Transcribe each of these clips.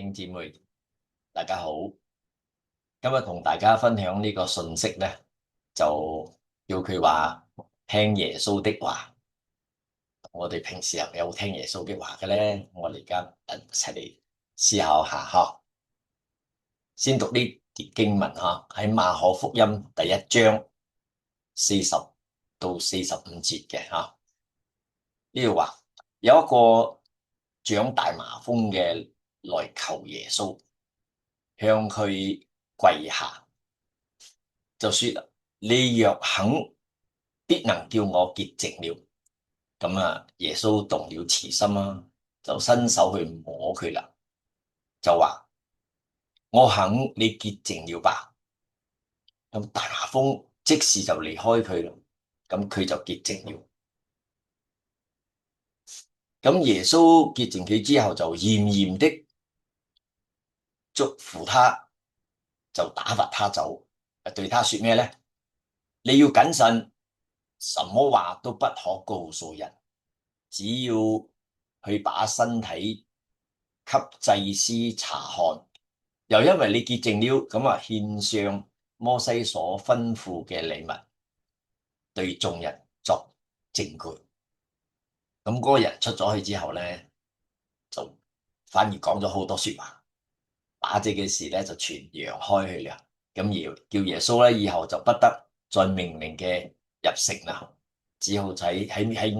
兄姊妹，大家好。今日同大家分享呢個信息呢，就叫佢話聽耶穌的話。我哋平時有冇聽耶穌的話嘅呢？我哋而家一齊嚟思考下哈。先讀呢段經文哈，喺馬可福音第1章40到45節嘅哈。呢度話有一個長大麻風嘅來求耶穌，向佢跪下，就說：你若肯，必能叫我潔淨了。咁啊，耶穌動了慈心啊，就伸手去摸佢啦，就話：我肯，你潔淨了吧。咁大麻風即時就離開佢啦，咁佢就潔淨了。咁耶穌潔淨佢之後，就嚴嚴的囑咐他，就打發他走。對他說咩呢？你要謹慎，什麼話都不可告訴人，只要去把身體給祭司查看。又因為你潔淨了，咁啊獻上摩西所吩咐嘅禮物，對眾人作證據。咁嗰個人出咗去之後咧，就反而講咗好多說話，把這嘅事咧就傳揚開去啦。咁而叫耶穌咧以後就不得再命令嘅入城啦，只好喺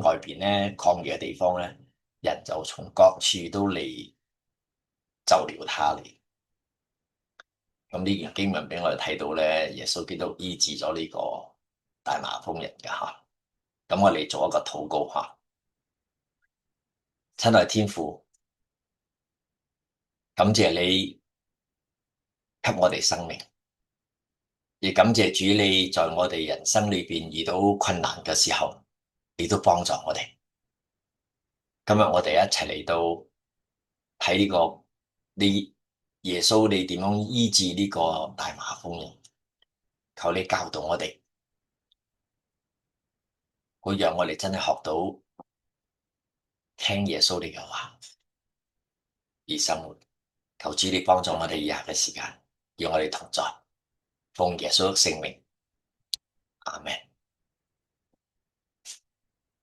外邊咧曠野嘅地方咧，人就從各處都嚟就了他嚟。咁呢件經文俾我哋睇到咧，耶穌基督醫治咗呢個大麻風人嘅吓。咁我哋做一個禱告吓。親愛天父，感謝你給我哋生命，亦感謝主你在我哋人生裏邊遇到困難嘅時候，你都幫助我哋。今日我哋一齊嚟到睇呢個你耶穌你點樣醫治呢個大麻風人，求你教導我哋，會讓我哋真係學到聽耶穌你嘅話而生活。求主你幫助我哋以下嘅時間，與我哋同在，奉耶穌的聖名，阿們。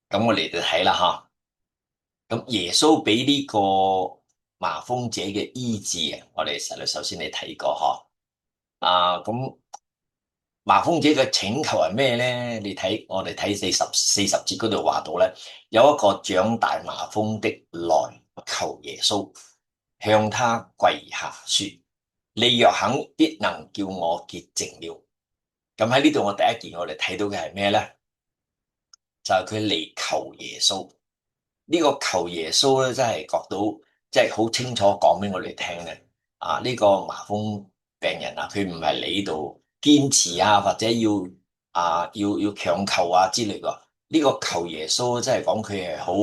咁我哋就睇啦吓。咁耶穌俾呢個麻風者嘅醫治啊，我哋首先你睇過嗬。咁麻風者嘅請求係咩咧？你睇我哋睇40節嗰度話到咧，有一個長大麻風的來求耶穌，向他跪下說：你若肯，必能叫我潔淨了。咁喺呢度我第一件我哋睇到嘅係咩咧？就係佢嚟求耶穌。呢個求耶穌咧，真係覺到即係好清楚講俾我哋聽嘅。呢個麻風病人啊，佢唔係嚟呢度堅持啊，或者要強求啊之類嘅。呢個求耶穌真係講佢係好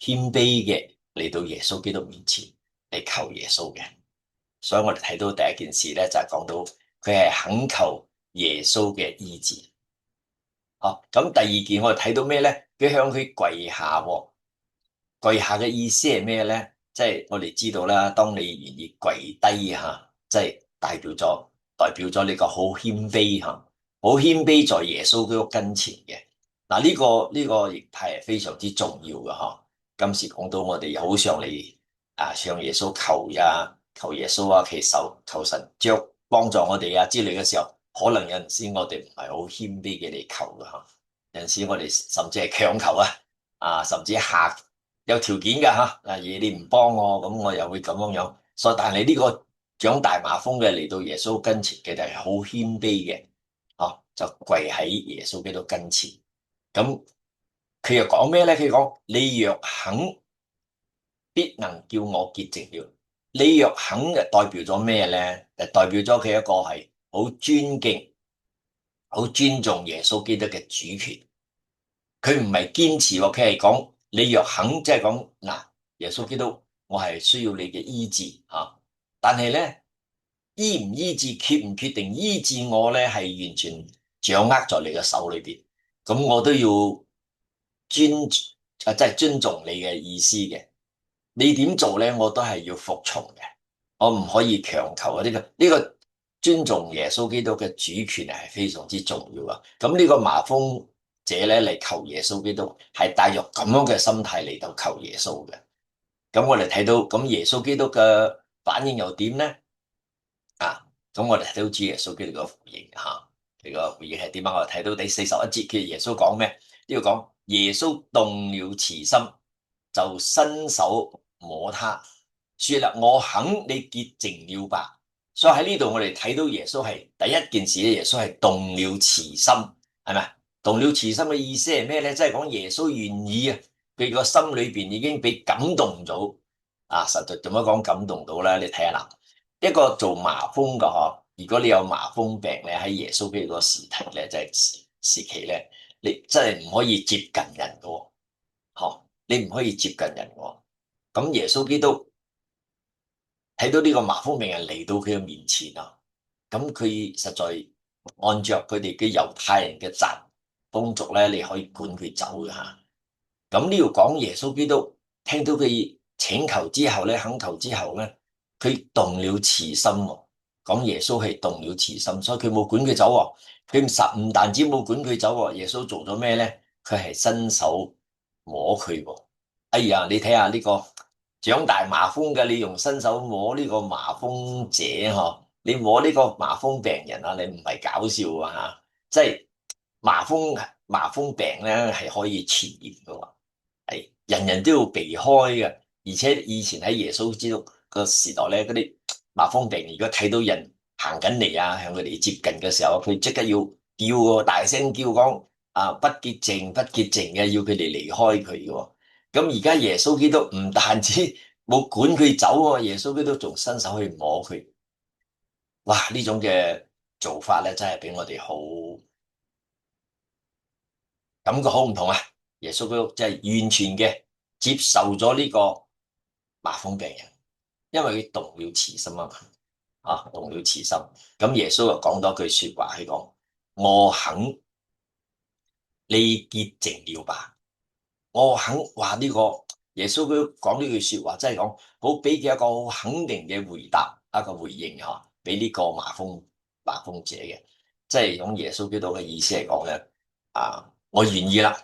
謙卑嘅，嚟到耶穌基督面前嚟求耶穌嘅。所以我哋睇到第一件事咧，就係講到佢係懇求耶穌嘅醫治。咁第二件我哋睇到咩咧？佢向佢跪下喎。跪下嘅意思係咩咧？即係我哋知道啦，當你願意跪低吓，即係代表咗呢個好謙卑吓，好謙卑在耶穌基督跟前嘅。嗱，呢個亦係非常之重要嘅吓。今時講到我哋好想嚟向耶穌求耶穌啊，求神將幫助我哋啊之類嘅時候，可能有陣時我哋唔係好謙卑嘅嚟求嘅吓，有陣時我哋甚至係強求甚至有條件嘅吓，而你唔幫我，咁我又會咁樣。所以但係呢個長大麻風嘅嚟到耶穌跟前嘅就係好謙卑嘅，就跪喺耶穌基督跟前。咁佢又講咩咧？佢講你若肯，必能叫我潔淨了。你若肯就代表咗咩咧？就代表咗佢一個係好尊敬、好尊重耶穌基督嘅主權。佢唔係堅持，佢係講你若肯，即係講嗱，耶穌基督，我係需要你嘅醫治但係咧，醫唔醫治、決唔決定醫治我咧，係完全掌握在你嘅手裏邊。咁我都要即係尊重你嘅意思嘅。你點做咧，我都係要服從嘅。我唔可以強求啊！呢個尊重耶穌基督嘅主權係非常之重要啊！咁呢個麻風者咧嚟求耶穌基督，係帶着咁樣嘅心態嚟到求耶穌嘅。咁我哋睇到咁耶穌基督嘅反應又點咧？啊，咁我哋睇到主耶穌基督嘅回應吓，佢個回應係點啊？我哋睇到第41節嘅耶穌講咩？呢度講耶穌動了慈心，就伸手摸他，說啦：我肯你潔淨了吧。所以喺呢度我哋睇到耶穌係第一件事咧，耶穌係動了慈心，係咪？動了慈心嘅意思係咩咧？即係講耶穌願意啊，佢個心裏邊已經被感動咗啊！實在點樣講感動到咧？你睇下啦。一個做麻風嘅嗬，如果你有麻風病咧，喺耶穌基督個時期咧，即係時期咧，你真係唔可以接近人嘅，嗬，你唔可以接近人嘅。咁耶穌基督睇到呢個麻風病人嚟到佢嘅面前啊，咁佢實在按照佢哋嘅猶太人嘅習風俗咧，你可以管佢走嘅吓。咁呢度講耶穌基督聽到佢請求之後咧，懇求之後咧，佢動了慈心喎。講耶穌係動了慈心，所以佢冇管佢走喎。佢唔但止冇管佢走喎，耶穌做咗咩咧？佢係伸手摸佢喎。哎呀，你睇下呢個長大麻風嘅，你用伸手摸呢個麻風者嗬，你摸呢個麻風病人啊，你唔係搞笑啊吓，即係麻風病咧係可以傳染嘅。係人人都要避開嘅，而且以前喺耶穌基督個時代咧，嗰啲麻風病如果睇到人行緊嚟啊，向佢哋接近嘅時候，佢即刻要叫喎，大聲叫講啊，不潔淨，不潔淨嘅，要佢哋離開佢嘅。咁而家耶穌基督唔但止冇管佢走喎，耶穌基督仲伸手去摸佢。哇！呢種嘅做法咧，真係俾我哋好感覺好唔同啊！耶穌基督真係完全嘅接受咗呢個麻風病人，因為佢動了慈心啊嘛，動了慈心。咁耶穌就講多句說話，佢講：我肯你潔淨了吧。我肯話呢個耶穌佢講呢句說話，真係講好俾佢一個好肯定嘅回答，一個回應吓，俾呢個麻風者嘅，即係用耶穌基督嘅意思嚟講咧，我願意啦。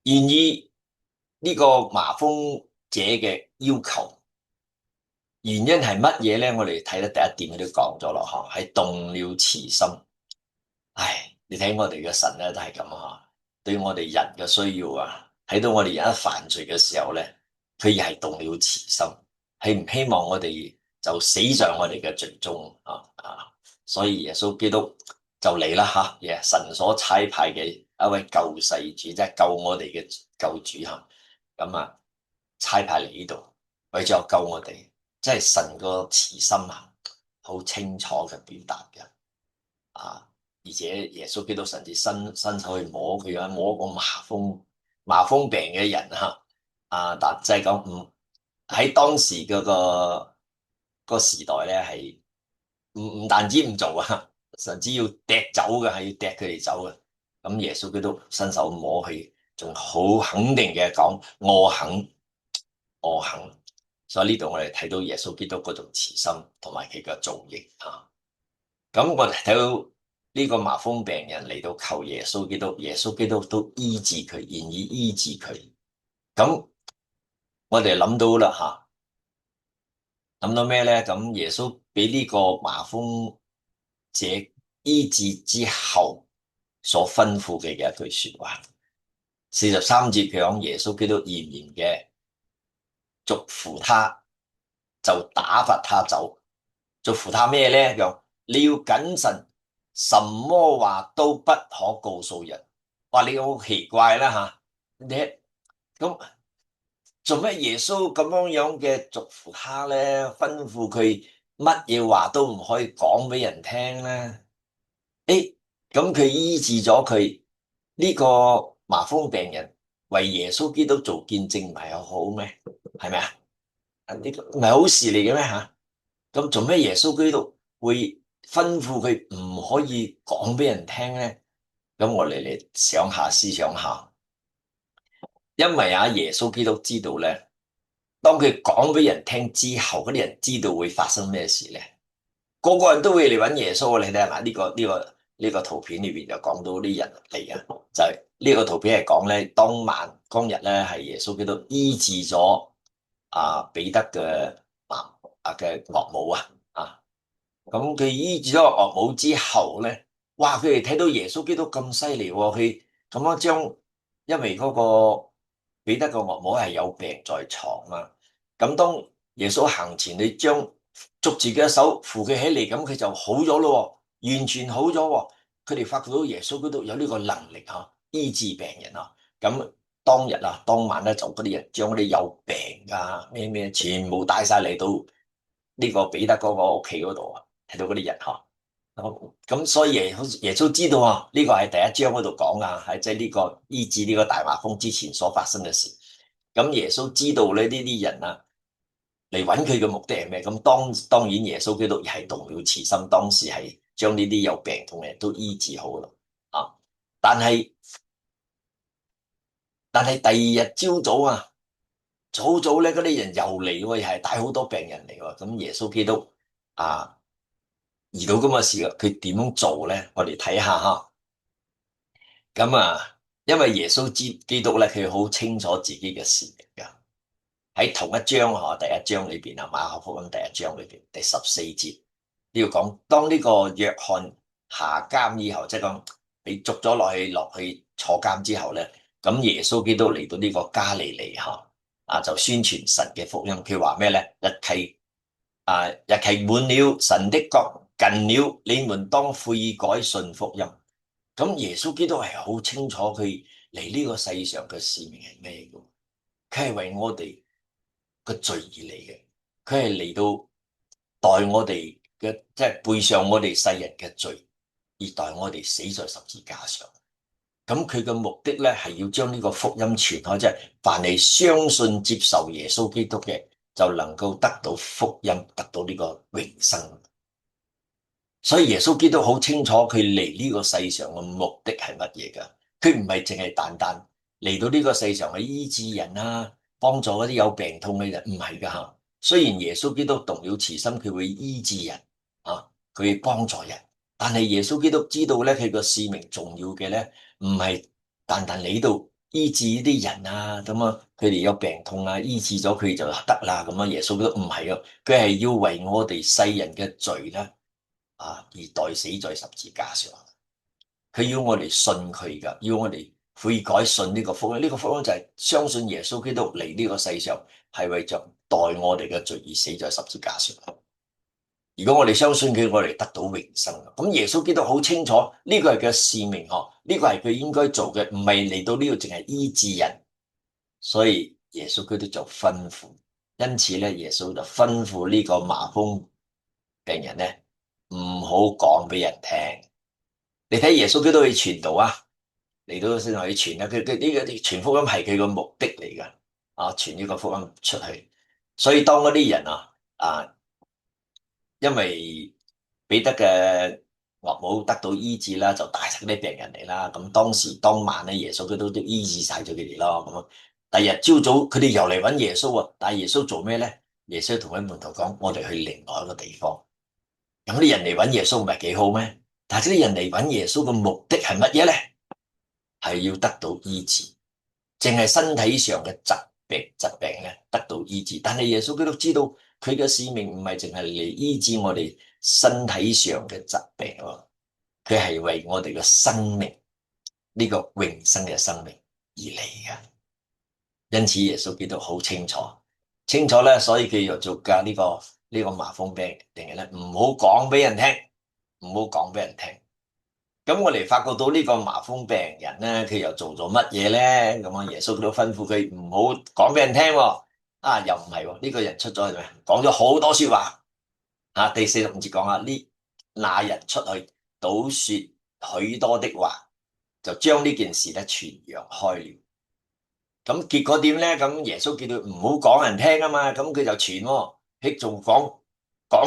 願意呢個麻風者嘅要求，原因係乜嘢咧？我哋睇得第一點都講咗咯，嗬，係動了慈心。唉，你睇我哋嘅神咧都係咁啊，對我哋人嘅需要啊，睇到我哋人一犯罪嘅時候咧，佢亦係動了慈心，係唔希望我哋就死在我哋嘅罪中所以耶穌基督就嚟啦吓，神所差派嘅一位救世主，即係救我哋嘅救主吓，咁差派嚟呢度，為咗救我哋，即係神個慈心好清楚嘅表達嘅而且耶穌基督甚至伸手去摸佢摸個麻風病嘅人但即係講唔喺當時個時代咧係唔但止唔做甚至要踢走嘅，係要踢佢哋走嘅。咁耶穌基督伸手摸佢，仲好肯定嘅講：我肯，我肯。所以呢度我哋睇到耶穌基督嗰種慈心同埋佢嘅造型咁我哋睇到呢個麻風病人嚟到求耶穌基督，耶穌基督都醫治佢，願意醫治佢。咁我哋諗到啦諗到咩咧？咁耶穌俾呢個麻風者醫治之後所吩咐嘅一句說話，43節佢講耶穌基督嚴嚴嘅囑咐他，就打發他走。囑咐他咩咧？你要謹慎，什麼話都不可告訴人。哇！你好奇怪啦你咁做咩耶穌咁樣嘅囑咐他咧？吩咐佢乜嘢話都唔可以講俾人聽咧？咁佢醫治咗佢呢個麻風病人，為耶穌基督做見證，唔係好咩？係咪啊？呢個唔係好事嚟嘅咩咁做咩耶穌基督會吩咐佢唔可以講俾人聽咧？咁我哋嚟想下思想下，因為耶穌基督知道咧。當佢講俾人聽之後，嗰啲人知道會發生咩事咧？個個人都會嚟揾耶穌。你睇下呢個圖片裏邊就講到啲人嚟啊，就係呢個圖片係講咧，當日咧係耶穌基督醫治咗彼得嘅嘅岳母咁佢醫治咗個岳母之後咧，哇！佢哋睇到耶穌基督咁犀利喎，佢咁樣因為嗰個彼得個岳母係有病在床嘛，咁當耶穌行前，你捉住佢嘅手扶佢起嚟，咁佢就好咗咯，完全好咗喎。佢哋發覺到耶穌基督有呢個能力醫治病人咁當晚咧就嗰啲人將嗰啲有病咩全部帶晒嚟到呢個彼得嗰個屋企嗰度睇到嗰啲人咁所以耶穌知道呢個係第一章嗰度講係即係呢個醫治呢個大麻風之前所發生嘅事。咁耶穌知道咧呢啲人嚟揾佢嘅目的係咩？咁當然耶穌基督係動了慈心，當時係將呢啲有病痛嘅人都醫治好咯但係第二日朝早早早咧嗰啲人又嚟喎，又係帶好多病人嚟喎。咁耶穌基督遇到咁嘅事佢點樣做咧？我哋睇下咁因為耶穌基督咧，佢好清楚自己嘅使命噶。喺同一章第一章裏邊馬可福音第一章裏邊第14節呢個講，當呢個約翰下監以後，即係講被捉咗落去坐監之後咧，咁耶穌基督嚟到呢個加利利就宣傳神嘅福音。佢話咩咧？日期滿了，神的國近了，你們當悔改信福音。咁耶穌基督係好清楚佢嚟呢個世上嘅使命係咩嘅？佢係為我哋個罪而嚟嘅，佢係嚟到代我哋嘅，即係背上我哋世人嘅罪，而代我哋死在十字架上。咁佢嘅目的咧係要將呢個福音傳開，即係凡係相信接受耶穌基督嘅，就能夠得到福音，得到呢個永生。所以耶穌基督好清楚佢嚟呢個世上嘅目的係乜嘢噶？佢唔係淨係單單嚟到呢個世上去醫治人幫助嗰啲有病痛嘅人，唔係噶。雖然耶穌基督動了慈心，佢會醫治人佢會幫助人，但係耶穌基督知道咧，佢個使命重要嘅咧，唔係單單嚟到醫治呢啲人佢哋有病痛醫治咗佢就得啦耶穌基督唔係佢係要為我哋世人嘅罪咧。而代死在十字架上，佢要我哋信佢噶，要我哋悔改信呢個福音。呢個福音就係相信耶穌基督嚟呢個世上係為着代我哋嘅罪而死在十字架上。如果我哋相信佢，我哋得到永生。咁耶穌基督好清楚呢個係佢嘅使命呢個係佢應該做嘅，唔係嚟到呢度淨係醫治人。所以耶穌基督就吩咐，因此咧，耶穌就吩咐呢個麻風病人咧，唔好講俾人聽。你睇耶穌基督去傳道嚟到先可以傳佢呢個傳福音係佢個目的嚟噶傳呢個福音出去。所以當嗰啲人因為彼得嘅岳母得到醫治啦，就帶晒啲病人嚟啦。咁當晚咧，耶穌基督都醫治晒咗佢哋咯。咁第二日朝早，佢哋又嚟揾耶穌但係耶穌做咩咧？耶穌同佢門徒講：我哋去另外一個地方。咁啲人嚟揾耶穌唔係幾好咩？但係啲人嚟揾耶穌嘅目的係乜嘢咧？係要得到醫治，淨係身體上嘅疾病咧得到醫治。但係耶穌基督知道佢嘅使命唔係淨係嚟醫治我哋身體上嘅疾病佢係為我哋嘅生命呢個永生嘅生命而嚟嘅。因此耶穌基督好清楚咧，所以佢又做㗎呢個麻風病人咧，唔好講俾人聽，唔好講俾人聽。咁我哋發覺到呢個麻風病人咧，佢又做咗乜嘢咧？咁耶穌都吩咐佢唔好講俾人聽又唔係呢個人出咗去咩？講咗好多說話第45節講那人出去倒說許多的話，就將呢件事咧傳揚開了。咁結果點咧？咁耶穌叫佢唔好講人聽嘛，咁佢就傳佢仲講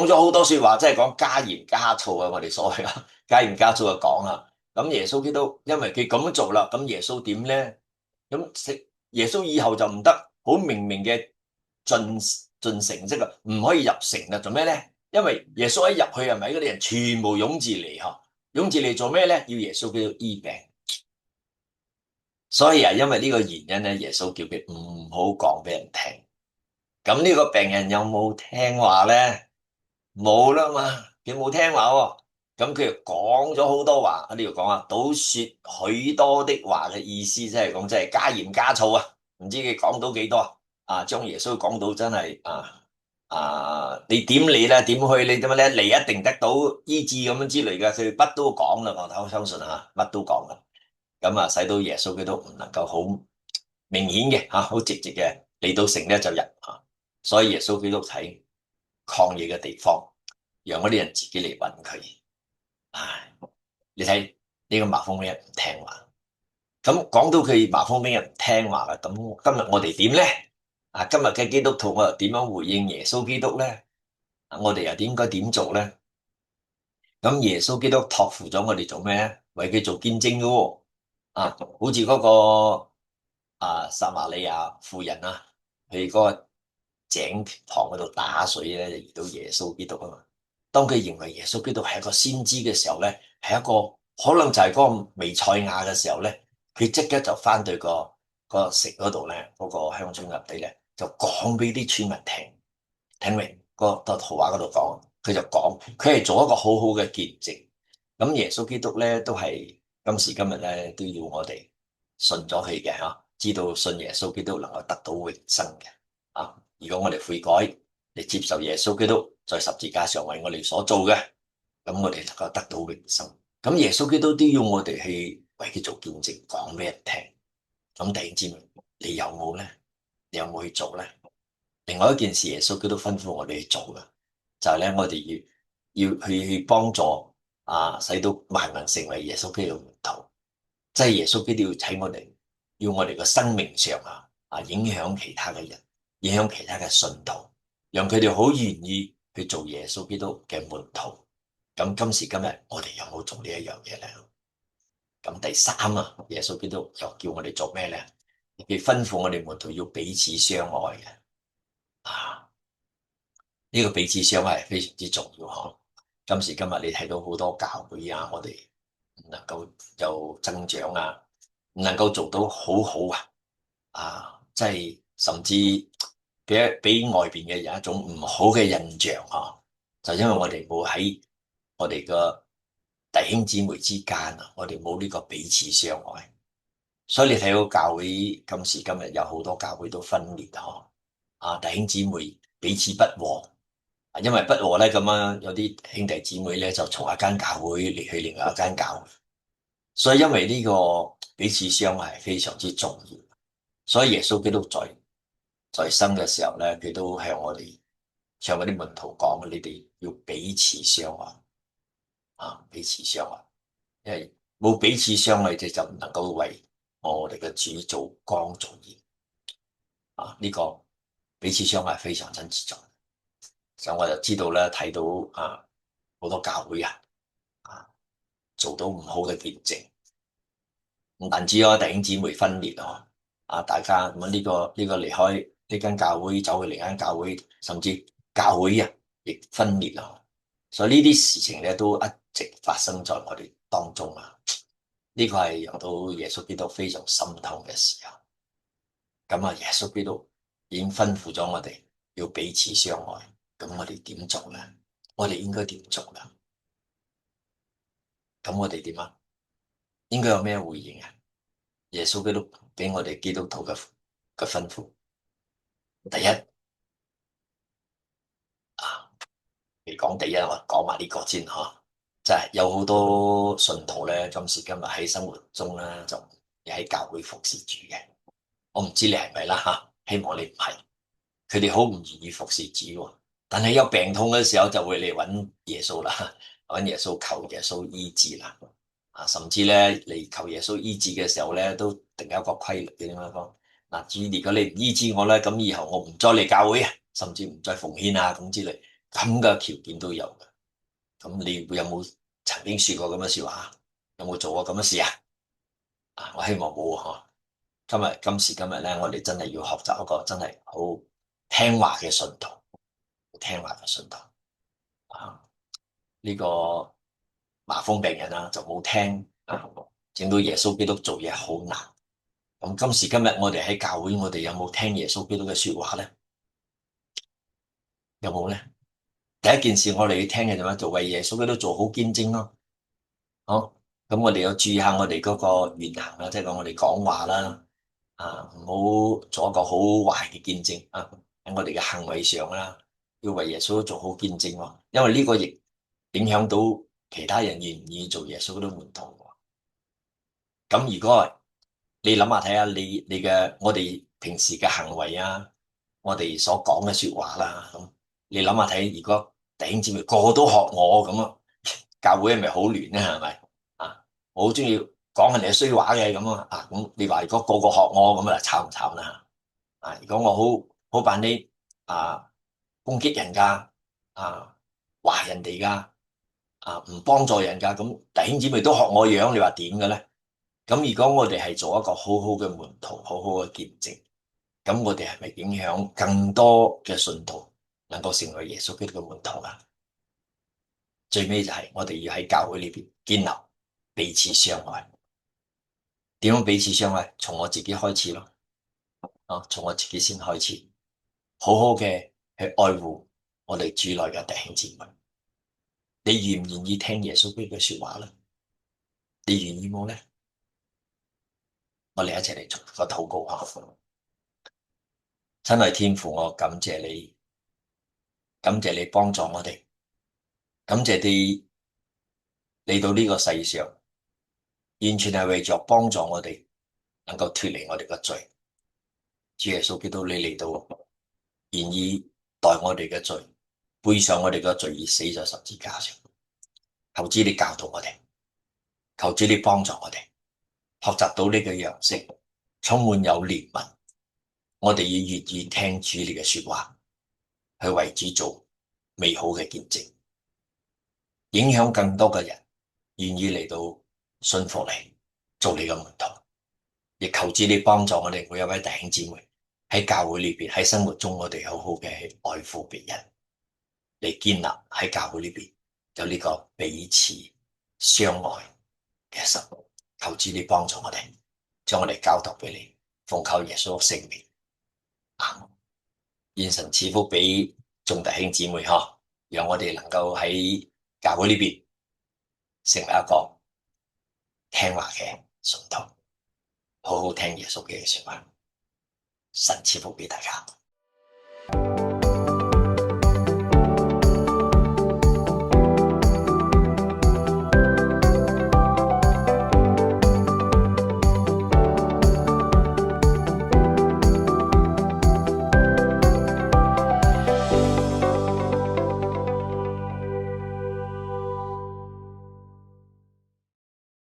咗好多說話，即係講加鹽加醋我哋所謂加鹽加醋就講啦。咁耶穌基督因為佢咁樣做啦，咁耶穌點咧？咁耶穌以後就唔得好明嘅進城，即係唔可以入城啊！做咩咧？因為耶穌一入去係咪嗰啲人全部湧住嚟嗬？湧住嚟做咩咧？要耶穌基督醫病。所以啊，因為呢個原因咧，耶穌叫佢唔好講俾人聽。咁呢個病人有冇聽話咧？冇啦嘛，佢冇聽話喎。咁佢又講咗好多話，喺呢度講啊，倒說許多的話嘅意思，即係講即係加鹽加醋啊。唔知佢講到幾多啊？將耶穌講到真係你點嚟咧？點去？你點樣咧？嚟一定得到醫治咁樣之類嘅，佢乜都講啦。我相信吓，乜都講啦。咁啊，使到耶穌基督唔能夠好明顯嘅吓，好直接嘅嚟到城咧就入吓。所以耶穌基督睇曠野嘅地方，讓嗰啲人自己嚟揾佢。唉，你睇呢個麻風病人唔聽話，咁講到佢麻風病人唔聽話啦，咁今日我哋點咧？今日嘅基督徒我又點樣回應耶穌基督咧？我哋又應該點做咧？咁耶穌基督託付咗我哋做咩？為佢做見證噶喎。好似嗰個撒瑪利亞婦人啊，去嗰個井旁嗰度打水咧，就遇到耶穌基督啊嘛。當佢認為耶穌基督係一個先知嘅時候咧，係一個可能就係嗰個彌賽亞嘅時候咧，佢即刻就翻對個城嗰度咧，嗰個鄉村入地咧，就講俾啲村民聽。聽明個圖畫嗰度講，佢就講，佢係做一個好好嘅見證。咁耶穌基督咧都係今時今日咧都要我哋信咗佢嘅吓，知道信耶穌基督能夠得到永生嘅啊。如果我哋悔改，嚟接受耶穌基督在十字架上為我哋所做嘅，咁我哋能夠得到永生。咁耶穌基督都要我哋去為佢做見證，講俾人聽。咁弟兄姊妹，你有冇咧？你有冇去做咧？另外一件事，耶穌基督吩咐我哋去做嘅，就係咧，我哋要去幫助使到萬民成為耶穌基督嘅門徒，即係耶穌基督要喺我哋，要我哋嘅生命上影響其他嘅人，影響其他嘅信徒，讓佢哋好願意去做耶穌基督嘅門徒。咁今時今日，我哋有冇做呢一樣嘢咧？咁第三耶穌基督又叫我哋做咩咧？佢吩咐我哋門徒要彼此相愛嘅。呢個彼此相愛係非常之重要嗬。今時今日你睇到好多教會我哋唔能夠有增長唔能夠做到好好即係甚至俾外邊嘅人一種唔好嘅印象就因為我哋冇喺我哋嘅弟兄姊妹之間我哋冇呢個彼此相愛，所以你睇到教會今時今日有好多教會都分裂弟兄姊妹彼此不和。因為不和咧，咁樣有啲兄弟姊妹咧就從一間教會離去另外一間教會，所以因為呢個彼此相愛係非常之重要，所以耶穌基督在生嘅時候咧，佢都向嗰啲門徒講：你哋要彼此相愛彼此相愛，因為冇彼此相愛，就唔能夠為我哋嘅主做光做鹽呢個彼此相愛非常真實在。所以我就知道咧，睇到好多教會做到唔好嘅見證，唔單止弟兄姊妹分裂大家咁呢個離開呢間教會走去另一間教會，甚至教會亦分裂所以呢啲事情咧都一直發生在我哋當中呢個係讓到耶穌基督非常心痛嘅時候。咁耶穌基督已經吩咐咗我哋要彼此相愛。咁我哋點做咧？我哋應該點做咧？咁我哋點應該有咩回應耶穌基督俾我哋基督徒嘅吩咐，第一未講第一，我講埋呢個先就係有好多信徒咧，今時今日喺生活中咧就喺教會服侍主嘅。我唔知你係咪啦希望你唔係。佢哋好唔願意服侍主但係有病痛嘅時候就會嚟揾耶穌啦，揾耶穌求耶穌醫治啦。甚至咧嚟求耶穌醫治嘅時候咧，都定有一個規律嘅點樣講主，如果你唔醫治我咧，咁以後我唔再嚟教會甚至唔再奉獻咁之類，咁嘅條件都有嘅。咁你有冇曾經說過咁嘅說話？有冇做過咁嘅事我希望冇今時今日咧，我哋真係要學習一個真係好聽話嘅信徒，聽話嘅信徒啊！呢個麻風病人啊就冇聽啊，整到耶穌基督做嘢好難。咁今時今日我哋喺教會，我哋有冇聽耶穌基督嘅說話咧？有冇咧？第一件事我哋要聽嘅就咩？就為耶穌基督做好見證咯。好，咁我哋要注意下我哋嗰個言行啦，即係講我哋講話啦，啊，唔好做一個好壞嘅見證啊！喺我哋嘅行為上啦，要為耶穌做好見證喎，因為呢個亦影響到其他人願唔願意做耶穌嗰啲門徒喎。咁如果你諗下睇下你嘅我哋平時嘅行為啊，我哋所講嘅說話啦，咁你諗下睇，如果弟兄姊妹個個都學我咁啊，教會係咪好亂咧？係咪啊？我好中意講人哋嘅衰話嘅咁啊，咁你話如果個個學我咁啊，慘唔慘啦？啊，如果我好扮啲啊攻擊人噶啊話人哋噶啊唔幫助人噶，咁弟兄姊妹都學我樣，你話點嘅咧？咁如果我哋係做一個好好嘅門徒，好好嘅見證，咁我哋係咪影響更多嘅信徒能夠成為耶穌基督嘅門徒啊？最尾就係我哋要喺教會裏邊建立彼此相愛。點樣彼此相愛？從我自己開始咯，啊，從我自己先開始，好好嘅去愛護我哋主內嘅弟兄姊妹。你願唔願意聽耶穌基督嘅說話咧？你願意冇咧？我哋一齊嚟做個禱告啊！親愛天父，我感謝你，感謝你幫助我哋，感謝你嚟到呢個世上，完全係為咗幫助我哋能夠脫離我哋嘅罪。主耶穌基督，你嚟到，願意代我哋嘅罪，背上我哋嘅罪而死在十字架上。求主你教導我哋，求主你幫助我哋，學習到呢個樣式，充滿有憐憫。我哋要願意聽主你嘅說話，去為主做美好嘅見證，影響更多嘅人願意嚟到信服你，做你嘅門徒。亦求主你幫助我哋每一位弟兄姊妹喺教會裏邊，喺生活中我哋好好嘅愛護別人，嚟建立喺教會裏邊有呢個彼此相愛嘅心。求主你幫助我哋，將我哋交託俾你，奉靠耶穌聖名。阿們。願神賜福俾眾弟兄姊妹嗬，讓我哋能夠喺教會呢邊成為一個聽話嘅信徒，好好聽耶穌嘅說話。神賜福俾大家。